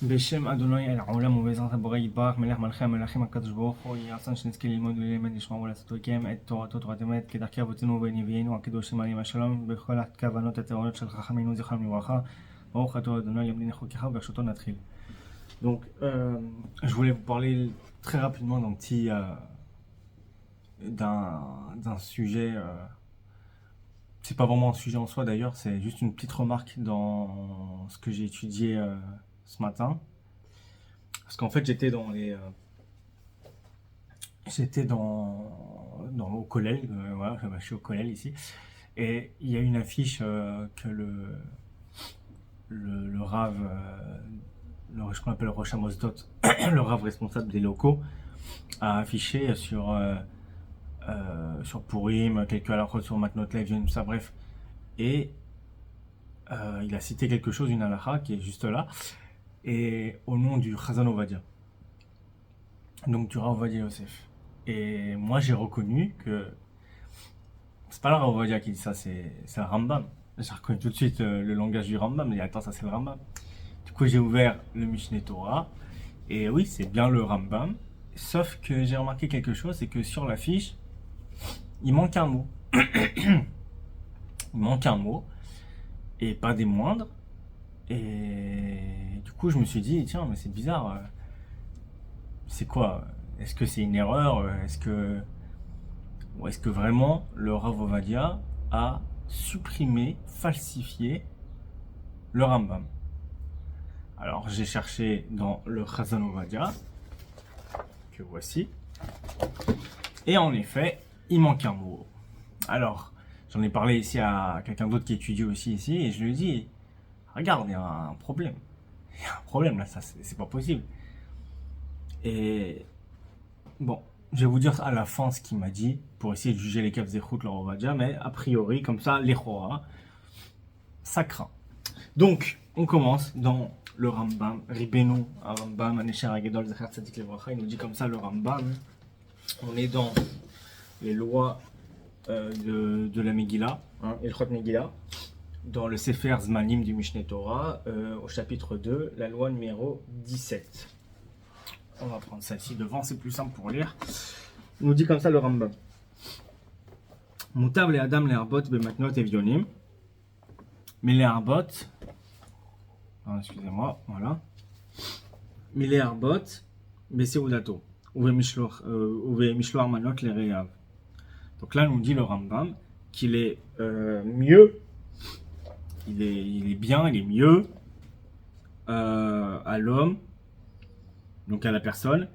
בשם אדוני אל העולם ובעזרת הבורא יתברך מלך מלכי המלכים הקדוש ברוך הוא יהי רצון שנזכה ללמוד וללמד לשמוע ולעשות ולקיים את תורתו תורת אמת כדרכי אבותינו ונביאינו הקדושים עליהם השלום בכל הכוונות הטהורות של חכמינו זכרם לברכה. ברוך אתה אדוני ימלין חוקיך וברשותו נתחיל. Donc je voulais vous parler très rapidement d'un sujet. C'est pas vraiment un sujet en soi d'ailleurs, c'est juste une petite remarque dans ce que j'ai étudié ce matin. Parce qu'en fait j'étais au collège, voilà, je suis au collège ici, et il y a une affiche que le Rav, ce qu'on appelle Rosh Hamosdot, le Rav responsable des locaux, a affiché sur Purim, quelques halachot sur Matnot Lev, tout ça, bref. Et il a cité quelque chose, une halakha qui est juste là, et au nom du Chazan Ovadia, donc du Rav Ovadia Yosef. Et moi j'ai reconnu que c'est pas le Rav Ovadia qui dit ça, c'est le Rambam. J'ai reconnu tout de suite le langage du Rambam, mais attends, ça c'est le Rambam. Du coup j'ai ouvert le Mishneh Torah, et oui, c'est bien le Rambam, sauf que j'ai remarqué quelque chose, c'est que sur la fiche, il manque un mot. Il manque un mot, et pas des moindres. Et du coup, je me suis dit, tiens, mais c'est bizarre. C'est quoi? Est-ce que c'est une erreur? Ou est-ce que vraiment le Rav Ovadia a supprimé, falsifié le Rambam? Alors, j'ai cherché dans le Chazan Ovadia, que voici. Et en effet, il manque un mot. Alors, j'en ai parlé ici à quelqu'un d'autre qui étudie aussi ici, et je lui ai dit, regarde, il y a un problème. Il y a un problème là, ça c'est pas possible. Et bon, je vais vous dire à la fin ce qu'il m'a dit, pour essayer de juger les Kaf Zechut, leur Ovadia, mais a priori, comme ça, les Chora, ça craint. Donc, on commence dans le Rambam, Ribenu, Rambam, Anesher Agedol, Zecher Tzadik Levracha, il nous dit comme ça le Rambam. On est dans les lois de la Megillah, Ilchot Megillah, dans le Sefer Zmanim du Mishneh Torah, au chapitre 2, la loi numéro 17. On va prendre ça ici devant, c'est plus simple pour lire. Il nous dit comme ça le Rambam. Mutav le Adam le Arbot bematnot evionim, mais les Arbot, excusez-moi, voilà, mais les Arbot beseudato. Manot les Reyav. Donc là, nous dit le Rambam qu'il est mieux, il est bien, il est mieux à l'homme, donc à la personne,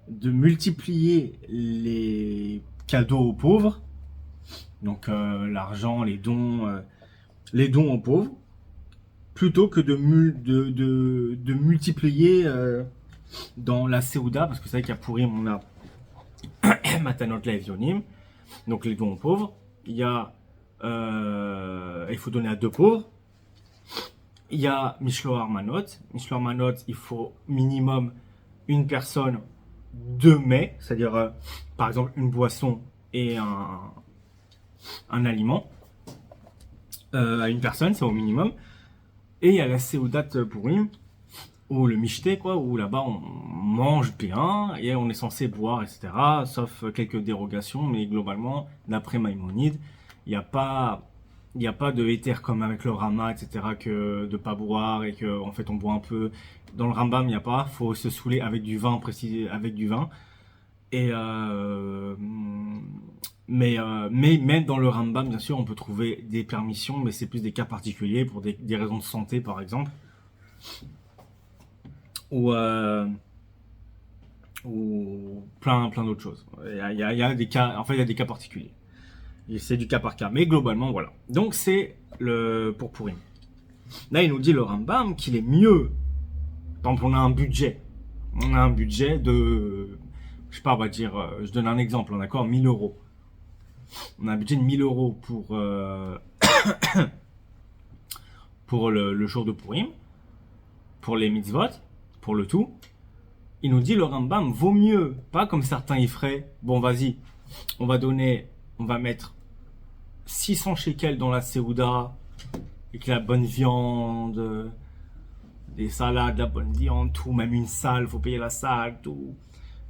de multiplier les cadeaux aux pauvres, donc l'argent, les dons aux pauvres, plutôt que de multiplier dans la Seouda, parce que c'est vrai qu'à Purim, on a Matanot Laevionim, donc les dons aux pauvres. Il y a, il faut donner à deux pauvres. Il y a Mishloach Manot. Mishloach Manot, il faut minimum une personne, deux mets, c'est-à-dire par exemple une boisson et un aliment à une personne, c'est au minimum. Et il y a la Seoudat Purim, ou le Mishté, quoi, où là-bas on mange bien et on est censé boire, etc. Sauf quelques dérogations, mais globalement, d'après Maïmonide, il n'y a pas de éther comme avec le Rama, etc., que de pas boire et que en fait on boit un peu. Dans le Rambam, il n'y a pas, faut se saouler avec du vin, précisé avec du vin. Et mais même dans le Rambam, bien sûr, on peut trouver des permissions, mais c'est plus des cas particuliers pour des raisons de santé, par exemple. Ou plein d'autres choses. Il y a des cas, en fait, il y a des cas particuliers. Et c'est du cas par cas, mais globalement, voilà. Donc c'est pour Purim. Là, il nous dit le Rambam qu'il est mieux. Par exemple, on a un budget de, je sais pas, on va dire, je donne un exemple, d'accord, 1000 euros. On a un budget de 1000 euros pour le jour de Purim, pour les mitzvot, pour le tout. Il nous dit le Rambam vaut mieux, pas comme certains y feraient, bon vas-y, on va mettre 600 shekels dans la Seouda, avec la bonne viande, des salades, de la bonne viande, tout, même une salle, faut payer la salle, tout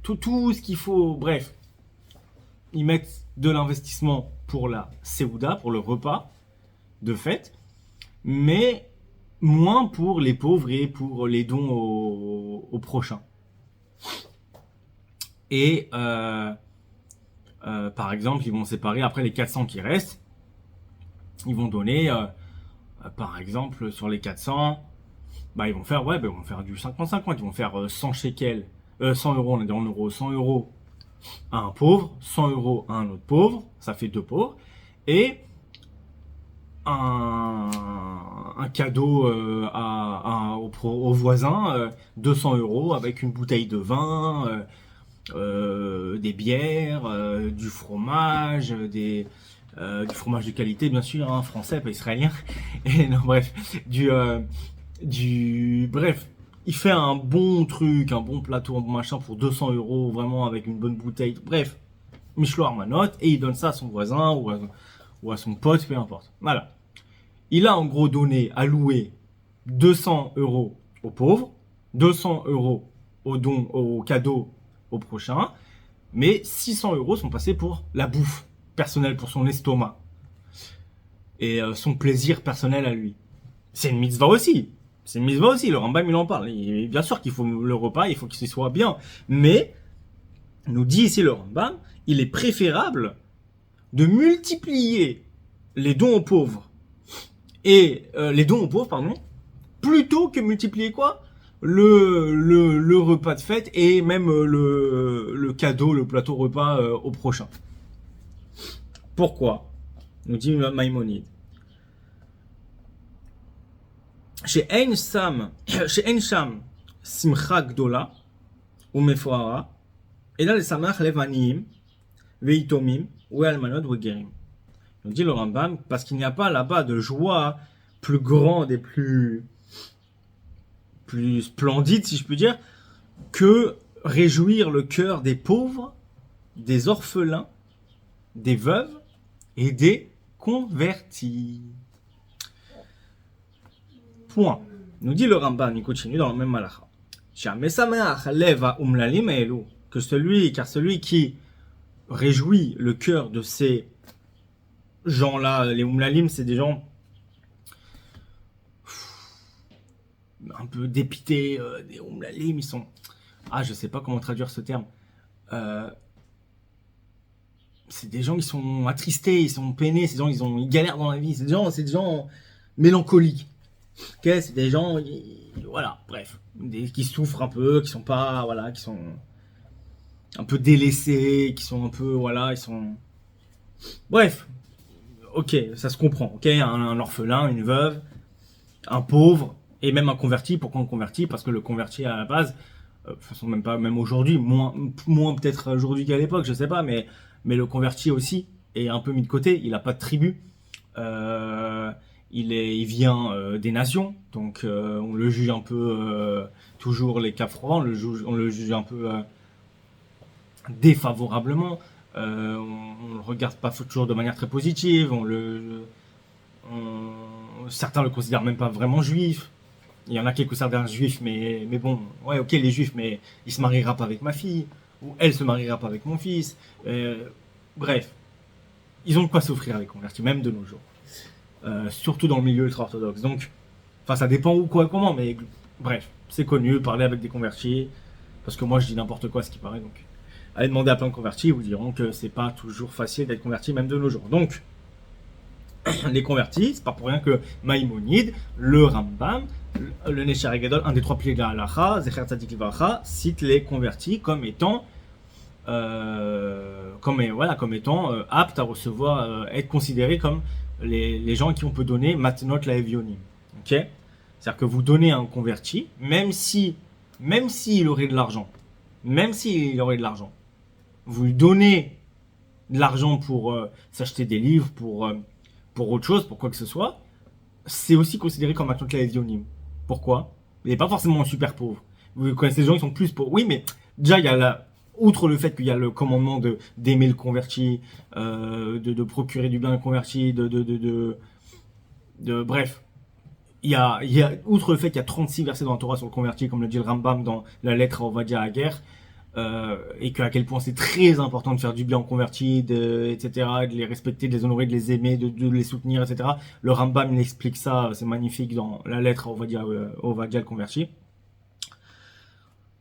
ce qu'il faut, bref. Ils mettent de l'investissement pour la Séouda, pour le repas de fête, mais moins pour les pauvres et pour les dons aux prochains. Et par exemple, ils vont séparer après les 400 qui restent. Ils vont donner, par exemple, sur les 400, bah, ils vont faire du 50-50. Ils vont faire 100 shekels, 100 euros, on est en euros, 100 euros à un pauvre, 100 euros à un autre pauvre, ça fait deux pauvres, et un cadeau au voisin, 200 euros avec une bouteille de vin, des bières, du fromage, du fromage de qualité bien sûr, hein, français pas israélien, et non bref, bref, il fait un bon truc, un bon plateau, un bon machin pour 200 euros vraiment avec une bonne bouteille, bref, Mishloar Manot, et il donne ça à son voisin ou à son pote, peu importe. Voilà. Il a en gros donné, alloué 200 euros aux pauvres, 200 euros aux dons, aux cadeaux au prochain, mais 600 euros sont passés pour la bouffe personnelle, pour son estomac et son plaisir personnel à lui. C'est une mitzvah aussi. C'est une mitzvah aussi. Le Rambam il en parle. Et bien sûr qu'il faut le repas, il faut qu'il soit bien, mais nous dit ici le Rambam, il est préférable de multiplier les dons aux pauvres et les dons aux pauvres, pardon, plutôt que multiplier quoi, le repas de fête et même le cadeau, le plateau repas au prochain. Pourquoi? Nous dit Maïmonide. Chez Ein Sham Simcha Gdola ou Mefoara, et là les Samach Levanim, Veitomim, ou Almanot, ou Gerim. Nous dit le Rambam, parce qu'il n'y a pas là-bas de joie plus grande et plus splendide, si je peux dire, que réjouir le cœur des pauvres, des orphelins, des veuves et des convertis. Point. Nous dit le Rambam, il continue dans le même malacha. Que celui qui réjouit le cœur de ces gens-là, les umlalim, c'est des gens un peu dépités, des umlalim, ils sont, je sais pas comment traduire ce terme, c'est des gens qui sont attristés, ils sont peinés, c'est des gens ils galèrent dans la vie, c'est des gens mélancoliques. Ok, c'est des gens, voilà, bref, qui souffrent un peu, qui sont pas, voilà, qui sont un peu délaissés, qui sont un peu, voilà, ils sont, bref, ok, ça se comprend, ok, un orphelin, une veuve, un pauvre et même un converti. Pourquoi on convertit? Parce que le converti à la base, de toute façon même aujourd'hui, moins peut-être aujourd'hui qu'à l'époque, je sais pas, mais le converti aussi est un peu mis de côté. Il a pas de tribu. Il vient des nations, donc on le juge un peu toujours les Cap-Francs, on le juge un peu défavorablement. On le regarde pas toujours de manière très positive. Certains le considèrent même pas vraiment juif. Il y en a qui considèrent juif, mais bon, ouais, ok, les juifs, mais il se mariera pas avec ma fille, ou elle se mariera pas avec mon fils. Bref, ils ont de quoi s'offrir les convertis, même de nos jours. Surtout dans le milieu ultra-orthodoxe. Donc, enfin, ça dépend où, quoi, comment, mais bref, c'est connu, parler avec des convertis, parce que moi je dis n'importe quoi, ce qui paraît, donc. Allez demander à plein de convertis, ils vous diront que c'est pas toujours facile d'être converti, même de nos jours. Donc, les convertis, c'est pas pour rien que Maïmonide, le Rambam, le Nesher Gadol, un des trois piliers de la Halacha, Zecher Tzadik Livracha, cite les convertis comme étant aptes à recevoir, être considérés comme les gens qui on peut donner Matnot la Evionim. Ok? C'est-à-dire que vous donnez à un converti, même s'il aurait de l'argent, vous lui donnez de l'argent pour s'acheter des livres, pour autre chose, pour quoi que ce soit, c'est aussi considéré comme Matnot la Evionim. Pourquoi? Il n'est pas forcément super pauvre. Vous connaissez des gens qui sont plus pauvres. Oui, mais déjà, il y a outre le fait qu'il y a le commandement d'aimer le converti, de procurer du bien au converti, bref. outre le fait qu'il y a 36 versets dans la Torah sur le converti, comme le dit le Rambam dans la lettre à Ovadia à guerre, et qu'à quel point c'est très important de faire du bien aux convertis, etc., de les respecter, de les honorer, de les aimer, de les soutenir, etc. Le Rambam il explique ça, c'est magnifique dans la lettre à Ovadia le converti.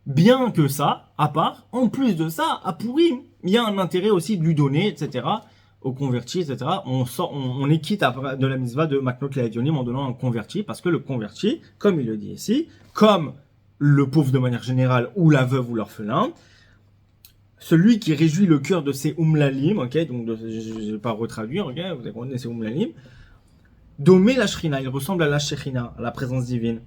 Bien que ça, à part, en plus de ça, à Pourim, il y a un intérêt aussi de lui donner, etc., aux convertis, etc. On est quitte de la mitzvah de Maknot Le'Evionim en donnant un converti, parce que le converti, comme il le dit ici, comme le pauvre de manière générale, ou la veuve ou l'orphelin, celui qui réjouit le cœur de ses umlalim, ok, donc je ne vais pas retraduire, ok, vous avez compris, c'est umlalim, domé la shrina, il ressemble à la shechina, à la présence divine.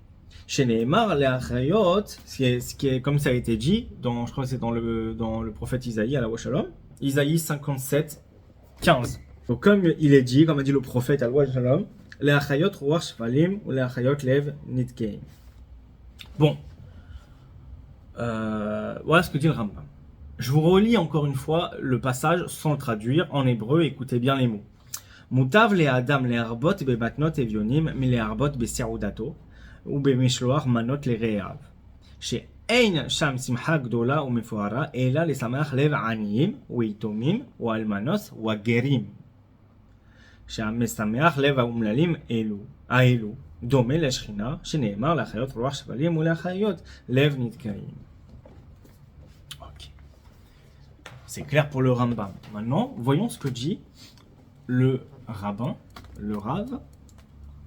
Chez Nehemar, les achayot, ce qui est comme ça a été dit, je crois que c'est dans le prophète Isaïe, à la Shalom, Isaïe 57, 15. Donc comme il est dit, comme a dit le prophète à la Shalom, les achayot ruach shvalim ou les achayot lev nitkeim. Bon, voilà ce que dit le Rambam. Je vous relis encore une fois le passage sans le traduire en hébreu, écoutez bien les mots. Mutav le adam le arbot bematnot evionim mi le arbot besiaudato ou bemishloach manot le re'av. שאין שם שמחה גדולה ומפוארה, אלא לשמח לב עניים ויתומים ואלמנות וגרים. שהמשמח לב האומללים האלו, דומה לשכינה, שנאמר לאחיות רוח שבלים ולאחיות לב נתקעים. Ok. C'est clair pour le Rambam. Maintenant, voyons ce que dit le rabbin, le Rav,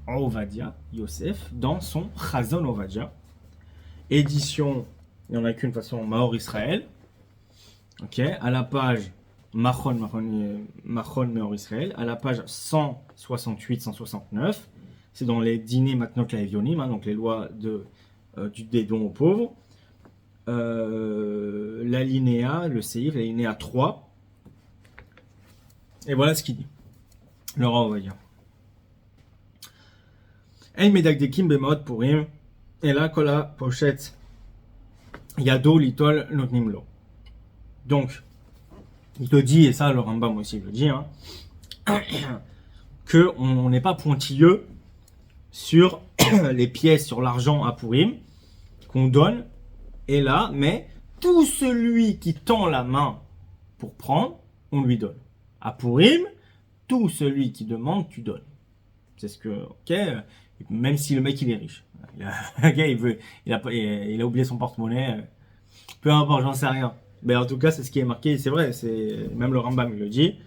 Ovadia Yosef, dans son Chazon Ovadia. Édition, il n'y en a qu'une façon, Maor Israël. Ok, à la page Machon Maor Israël, à la page 168-169. C'est dans les dîners Matnot Laevionim, donc les lois des dons aux pauvres. L'alinéa, le Seif, l'alinéa 3. Et voilà ce qu'il dit. Le Rav va dire. El medagdekim bemaot purim. Et là, quand la pochette Yado litol notnimlo. Donc, il te dit, et ça le Rambam aussi le dit, hein, qu'on n'est pas pointilleux sur les pièces, sur l'argent à Pourim, qu'on donne, et là, mais tout celui qui tend la main pour prendre, on lui donne. À Pourim, tout celui qui demande, tu donnes. C'est ce que, ok, même si le mec il est riche. Le gars il a oublié son porte-monnaie. Peu importe, j'en sais rien. Mais en tout cas, c'est ce qui est marqué. C'est vrai, même le Rambam il le dit.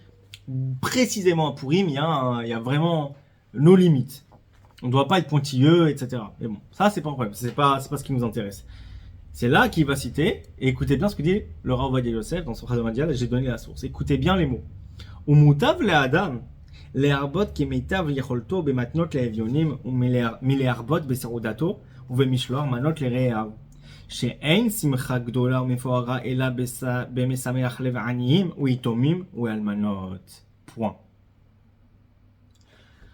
Précisément à Pourim, il y a vraiment nos limites. On ne doit pas être pointilleux, etc. Mais bon, ça c'est pas un problème. C'est pas ce qui nous intéresse. C'est là qu'il va citer. Et écoutez bien ce que dit le Rav Ovadia Yosef dans son Chazon Ovadia. J'ai donné la source. Écoutez bien les mots. Umutav le Adam. להרבות כמיטב יכולתו במתנות לאביונים ומלהרבות בסעודתו ובמשלוח מנות לרעיו שאין שמחה גדולה ומפוארה אלא במשמח לב עניים ויתומים ואלמנות. point.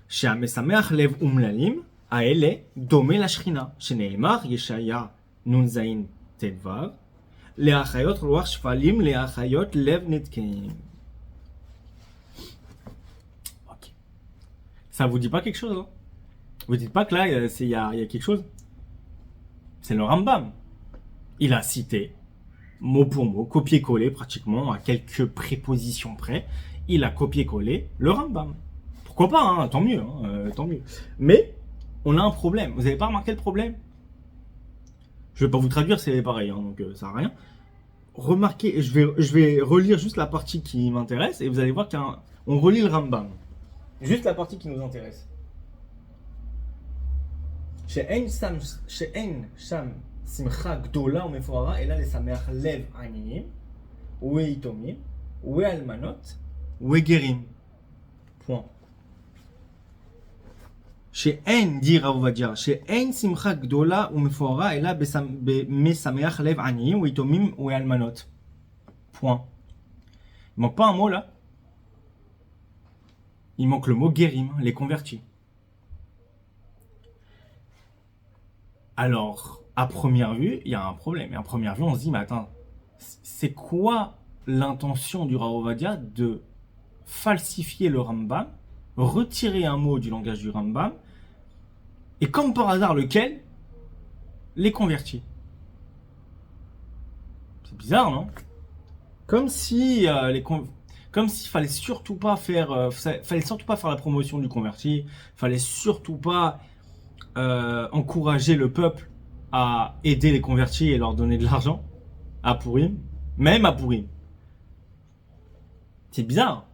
שהמשמח לב אומללים האלה דומה לשכינה שנאמר ישעיה נ"ז ט"ו להחיות רוח שפלים להחיות לב נתקעים. Ça vous dit pas quelque chose, hein? Vous dites pas que là, il y a quelque chose? C'est le Rambam. Il a cité, mot pour mot, copié-collé pratiquement, à quelques prépositions près. Il a copié-collé le Rambam. Pourquoi pas, hein? Tant mieux, hein, tant mieux. Mais, on a un problème. Vous n'avez pas remarqué le problème? Je vais pas vous traduire, c'est pareil, hein, donc ça sert à rien. Remarquez, je vais relire juste la partie qui m'intéresse, et vous allez voir qu'on relit le Rambam. Juste la partie qui nous intéresse. שאין שם שמחה גדולה ומפוארה אלא לשמח לב עניים ויתומים ואלמנות וגרים. point. שאין, dit Rav Ovadia, שאין שמחה גדולה ומפוארה אלא במשמח לב עניים ויתומים ואלמנות. point. Il manque pas un mot là? Il manque le mot guérim, les convertis. Alors, à première vue, il y a un problème. Et à première vue, on se dit, mais attends, c'est quoi l'intention du Rav Ovadia de falsifier le Rambam, retirer un mot du langage du Rambam, Et comme par hasard, lequel? Les convertis. C'est bizarre, non? Comme si comme s'il fallait surtout pas faire, fallait surtout pas faire la promotion du converti, fallait surtout pas encourager le peuple à aider les convertis et leur donner de l'argent à Pourim, même à Pourim. C'est bizarre.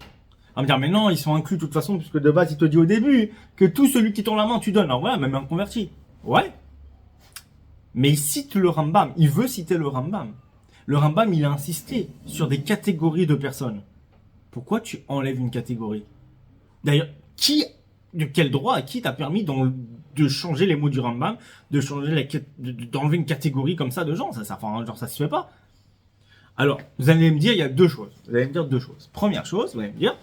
On va me dire, mais non, ils sont inclus de toute façon, puisque de base, il te dit au début que tout celui qui tend la main, tu donnes. Alors voilà, même un converti. Ouais. Mais il cite le Rambam. Il veut citer le Rambam. Le Rambam, il a insisté sur des catégories de personnes. Pourquoi tu enlèves une catégorie? D'ailleurs, de quel droit, à qui t'a permis de changer les mots du Rambam, d'enlever une catégorie comme ça de gens? Ça se fait pas. Alors, vous allez me dire, il y a deux choses. Vous allez me dire deux choses. Première chose, vous allez me dire,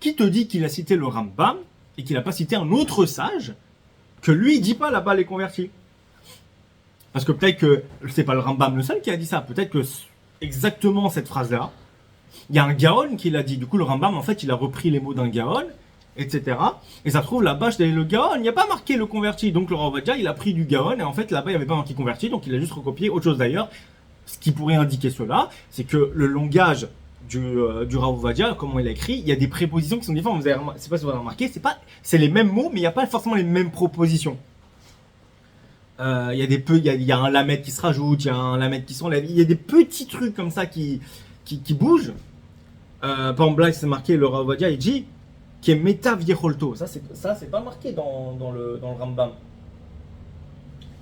qui te dit qu'il a cité le Rambam et qu'il n'a pas cité un autre sage que lui, il dit pas là-bas les convertis? Parce que peut-être que c'est pas le Rambam le seul qui a dit ça. Peut-être que exactement cette phrase-là, il y a un Gaon qui l'a dit. Du coup, le Rambam, en fait, il a repris les mots d'un Gaon, etc. Et ça se trouve, là-bas, le Gaon, il n'y a pas marqué le converti. Donc, le Rav Ovadia, il a pris du Gaon. Et en fait, là-bas, il n'y avait pas marqué converti. Donc, il a juste recopié autre chose d'ailleurs. Ce qui pourrait indiquer cela, c'est que le langage du Rav Ovadia, comment il a écrit, il y a des prépositions qui sont différentes. C'est pas si vous avez remarqué, c'est les mêmes mots, mais il n'y a pas forcément les mêmes propositions. Il y a un lamed qui se rajoute, il y a un lamed qui s'enlève, il y a des petits trucs comme ça qui bougent. Par exemple, là, c'est marqué, le Rav Ovadia, il dit qui est Meta Viecholto. Ça, c'est pas marqué dans le Rambam.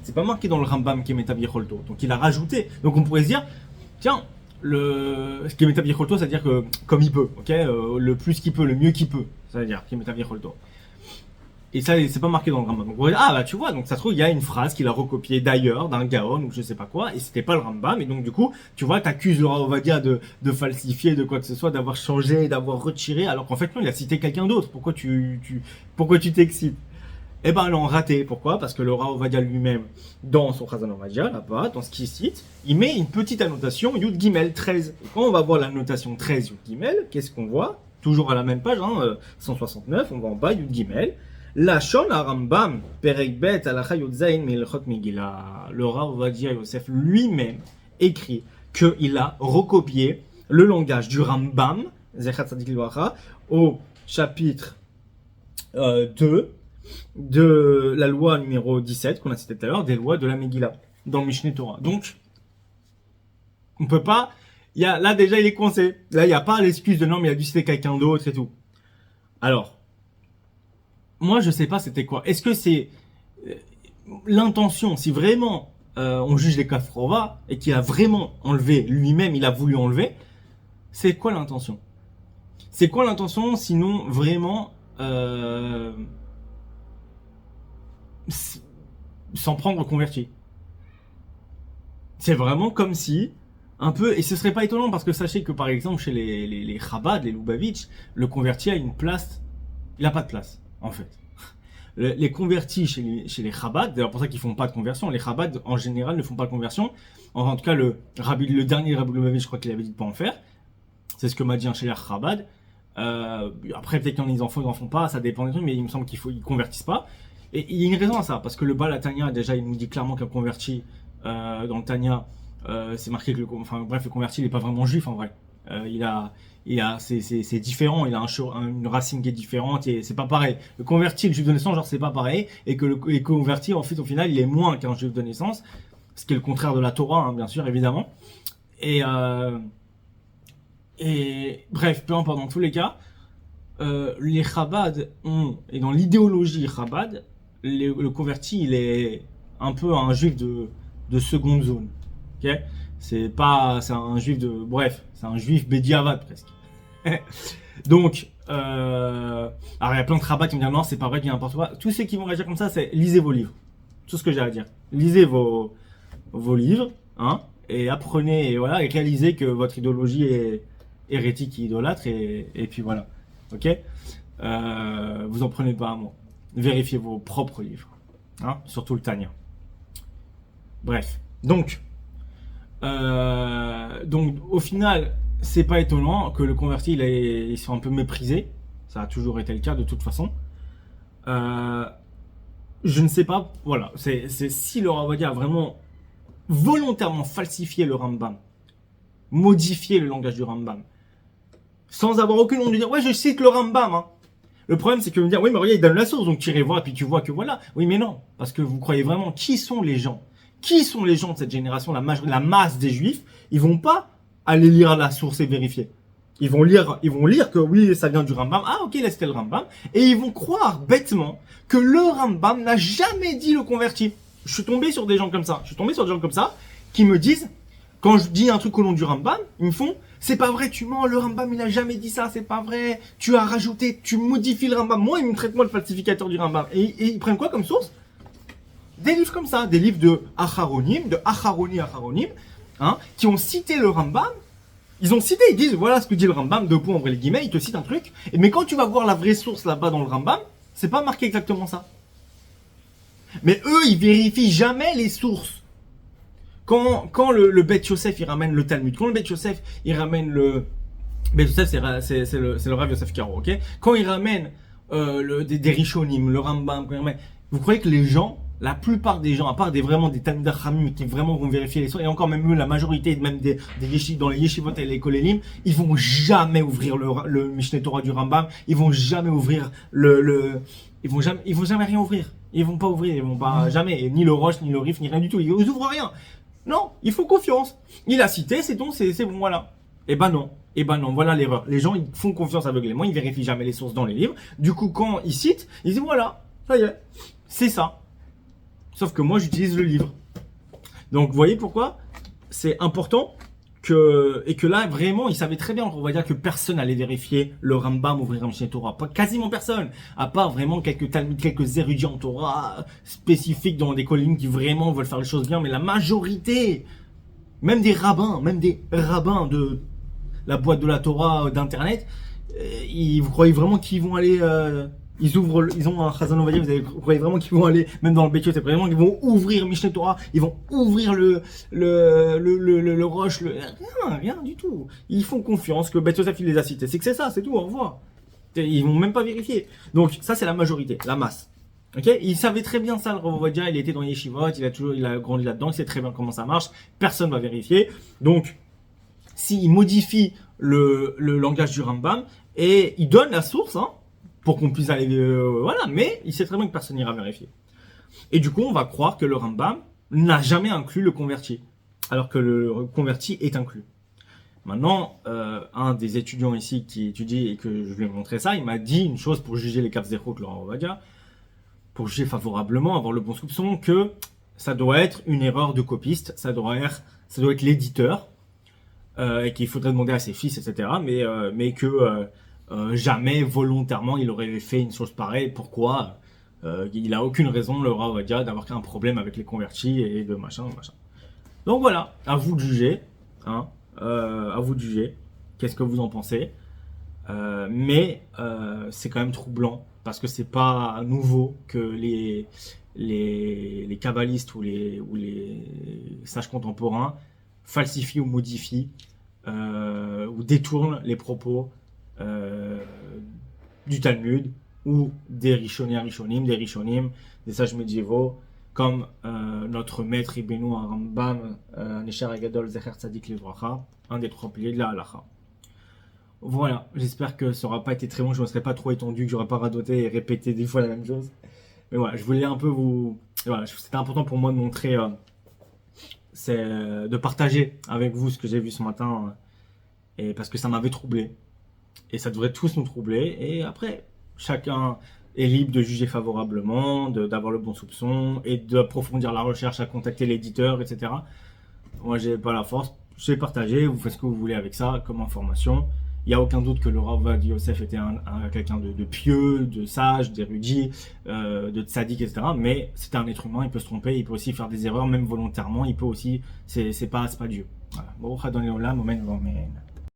C'est pas marqué dans le Rambam qui est Meta Viecholto. Donc, il a rajouté. Donc, on pourrait se dire, tiens, ce qui est Meta Viecholto, c'est-à-dire que, comme il peut, ok, le plus qu'il peut, le mieux qu'il peut, c'est-à-dire qui est Meta Viecholto. Et ça, c'est pas marqué dans le Rambam. Donc, on va dire, ah, bah, tu vois, donc ça se trouve, il y a une phrase qu'il a recopiée d'ailleurs, d'un Gaon, ou je sais pas quoi, et c'était pas le Rambam. Et donc, du coup, tu vois, t'accuses le Rav Ovadia de falsifier, de quoi que ce soit, d'avoir changé, d'avoir retiré, alors qu'en fait, non, il a cité quelqu'un d'autre. Pourquoi tu t'excites? Eh ben, non, raté. Pourquoi? Parce que le Rav Ovadia lui-même, dans son Chazon Ovadia, là-bas, dans ce qu'il cite, il met une petite annotation, Yud Gimel 13. Et quand on va voir l'annotation 13 Yud Gimel, qu'est-ce qu'on voit? Toujours à la même page, 169, on va en bas, Yud Gimel. Lachon Rambam, Perek Bet, Alacha Yodzain, Melchot Megillah. Le Rav Ovadia Yosef lui-même écrit qu'il a recopié le langage du Rambam, Zechat Tzadik Livracha, au chapitre 2 de la loi numéro 17 qu'on a cité tout à l'heure, des lois de la Megillah, dans le Mishneh Torah. Donc, on peut pas. Là déjà il est coincé. Là il n'y a pas l'excuse de non mais il a dû citer quelqu'un d'autre et tout. Alors. Moi, je sais pas c'était quoi. Est-ce que c'est l'intention, si vraiment on juge les Kafrova et qu'il a vraiment enlevé lui-même, il a voulu enlever, c'est quoi l'intention? C'est quoi l'intention sinon vraiment s'en prendre converti? C'est vraiment comme si un peu, et ce serait pas étonnant parce que sachez que par exemple chez les Chabad, les Lubavitch, le converti a une place, il a pas de place. En fait, les convertis chez les Chabad, d'ailleurs pour ça qu'ils font pas de conversion, les Chabad en général ne font pas de conversion. En tout cas, le dernier Rabbi Lubavitch, je crois qu'il avait dit de pas en faire. C'est ce que m'a dit un chez Chabad. Après, peut-être qu'ils en font pas, ça dépend des trucs, mais il me semble qu'ils convertissent pas. Et il y a une raison à ça, parce que le Baal Tanya, déjà, il nous dit clairement qu'un converti dans le Tanya, c'est marqué que le converti, il est pas vraiment juif en vrai. C'est différent, il a une racine qui est différente et c'est pas pareil. Le converti, le juif de naissance, genre c'est pas pareil, et que le converti, en fait, au final, il est moins qu'un juif de naissance, ce qui est le contraire de la Torah, hein, bien sûr, évidemment. Et bref, peu importe, dans tous les cas, les Chabad et dans l'idéologie Chabad, le converti, il est un peu un juif de seconde zone, ok? C'est un juif c'est un juif Bediavad presque. Donc, alors il y a plein de Chabad qui me disent non, c'est pas vrai qu'il y a n'importe quoi. Tous ceux qui vont réagir comme ça, c'est lisez vos livres. Tout ce que j'ai à dire. Lisez vos livres, hein, et apprenez, et voilà, et réalisez que votre idéologie est hérétique et idolâtre, et puis voilà. Ok? Vous en prenez pas à moi. Vérifiez vos propres livres, hein, surtout le Tanya. Bref. Donc, au final, c'est pas étonnant que le converti, ils sont un peu méprisés. Ça a toujours été le cas de toute façon. je ne sais pas, voilà, c'est si le Rav Ovadia a vraiment volontairement falsifié le Rambam, modifié le langage du Rambam, sans avoir aucune honte de dire, ouais, je cite le Rambam, hein. Le problème, c'est que vous me dire, oui, mais regarde, il donne la source, donc tu irais voir, et puis tu vois que voilà. Oui, mais non, parce que vous croyez vraiment, qui sont les gens? Qui sont les gens de cette génération, la masse des juifs? Ils vont pas aller lire la source et vérifier. Ils vont lire que oui, ça vient du Rambam. Ah, ok, là, c'était le Rambam. Et ils vont croire bêtement que le Rambam n'a jamais dit le converti. Je suis tombé sur des gens comme ça. Je suis tombé sur des gens comme ça qui me disent, quand je dis un truc au nom du Rambam, ils me font, c'est pas vrai, tu mens, le Rambam, il n'a jamais dit ça, c'est pas vrai. Tu as rajouté, tu modifies le Rambam. Moi, ils me traitent moi le falsificateur du Rambam. Et ils prennent quoi comme source? Des livres comme ça, des livres de Acharonim, hein, qui ont cité le Rambam. Ils ont cité, ils disent, voilà ce que dit le Rambam, deux points, ouvrez les guillemets, ils te citent un truc. Mais quand tu vas voir la vraie source là-bas dans le Rambam, c'est pas marqué exactement ça. Mais eux, ils vérifient jamais les sources. Quand le Beth Yosef, il ramène le Talmud, quand le Beth Yosef, il ramène le... Beth Yosef, c'est le Rav Yosef Karo, ok? Quand il ramène des Rishonim, le Rambam, vous croyez que les gens, la plupart des gens, à part vraiment des Talmud Chachamim qui vraiment vont vérifier les sources, et encore même eux, la majorité, même des dans les yeshivot et les kolélim, ils vont jamais ouvrir le Mishneh Torah du Rambam, ils vont jamais ouvrir ils vont jamais rien ouvrir. Ils vont pas ouvrir, ils vont pas jamais, ni le Rosh, ni le Rif, ni rien du tout, ils ouvrent rien. Non, il faut confiance. Il a cité, c'est bon, c'est bon, voilà. Eh ben non, voilà l'erreur. Les gens, ils font confiance aveuglément, ils vérifient jamais les sources dans les livres. Du coup, quand ils citent, ils disent voilà, ça y est, c'est ça. Sauf que moi, j'utilise le livre. Donc, vous voyez pourquoi c'est important et que là, vraiment, ils savaient très bien, on va dire que personne allait vérifier le Rambam, ouvrir un Mishneh Torah. Pas quasiment personne. À part vraiment quelques érudits en Torah spécifiques dans des collines qui vraiment veulent faire les choses bien. Mais la majorité, même des rabbins de la boîte de la Torah d'internet, vous croyez vraiment qu'ils vont aller, ils ont un Chazon Ovadia, vous croyez vraiment qu'ils vont aller, même dans le Beth Yosef, vraiment qu'ils vont ouvrir Mishneh Torah, ils vont ouvrir le Roche, rien du tout. Ils font confiance que Beth Yosef il les a cités. C'est que c'est ça, c'est tout, au revoir. Ils vont même pas vérifier. Donc ça c'est la majorité, la masse. Ok, il savait très bien ça, le Rav Ovadia, il était dans Yeshivot, il a grandi là-dedans, il sait très bien comment ça marche, personne va vérifier. Donc, s'il modifie le langage du Rambam, et il donne la source, hein, pour qu'on puisse aller, voilà, mais il sait très bien que personne n'ira vérifier. Et du coup, on va croire que le Rambam n'a jamais inclus le converti, alors que le converti est inclus. Maintenant, un des étudiants ici qui étudie et que je lui ai montré ça, il m'a dit une chose pour juger les Kavzechot de Rav Ovadia, pour juger favorablement, avoir le bon soupçon que ça doit être une erreur de copiste, ça doit être l'éditeur, et qu'il faudrait demander à ses fils, etc. Mais que jamais volontairement il aurait fait une chose pareille. Pourquoi il a aucune raison, le Rav Ovadia, d'avoir un problème avec les convertis et de machin. Donc voilà, à vous de juger, hein, à vous de juger. Qu'est-ce que vous en pensez? Mais c'est quand même troublant parce que c'est pas nouveau que les kabbalistes ou les sages contemporains falsifient ou modifient ou détournent les propos du Talmud ou des Rishonim, des sages médiévaux, comme notre maître Ibn Rambam, Nesher Agadol Zecher Tzadik Livracha, un des trois piliers de la Halacha. Voilà, j'espère que ça n'aura pas été très long, je ne me serais pas trop étendu, que j'aurais pas radoté et répété 10 fois la même chose. Mais voilà, je voulais un peu voilà, c'était important pour moi de montrer, de partager avec vous ce que j'ai vu ce matin, et parce que ça m'avait troublé. Et ça devrait tous nous troubler. Et après, chacun est libre de juger favorablement, d'avoir le bon soupçon, et d'approfondir la recherche, à contacter l'éditeur, etc. Moi, j'ai pas la force. Je vais partager, vous faites ce que vous voulez avec ça comme information. Il n'y a aucun doute que le Rav Yosef était quelqu'un de pieux, de sage, d'érudit, de tzaddik, etc. Mais c'est un être humain, il peut se tromper, il peut aussi faire des erreurs, même volontairement. Il peut aussi, c'est pas Dieu. Voilà. Bon,